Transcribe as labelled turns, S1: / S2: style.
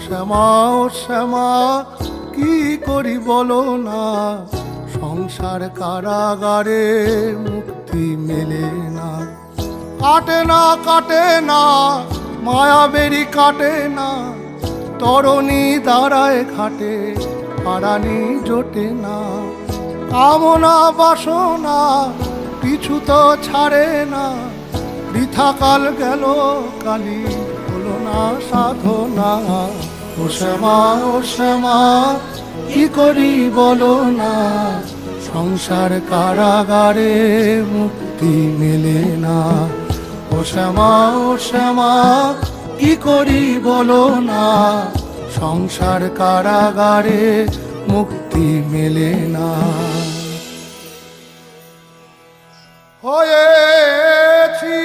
S1: শ্যামা ও শ্যামা কি করি বলো না, সংসার কারাগারে মুক্তি মেলে না। কাটে না কাটে না মায়া বেরি কাটে না, তরণী দাঁড়ায় ঘাটে পারানি জোটে না। কামনা বাসনা পিছু তো ছাড়ে না, বৃথা কাল গেল কালি হলো না সাধনা। ও শ্যামা ও শ্যামা কি করি বলো না, সংসার কারাগারে মুক্তি মেলে না। ও শ্যামা ও শ্যামা কি করি বলো না, সংসার কারাগারে মুক্তি মেলে না। হয়েছি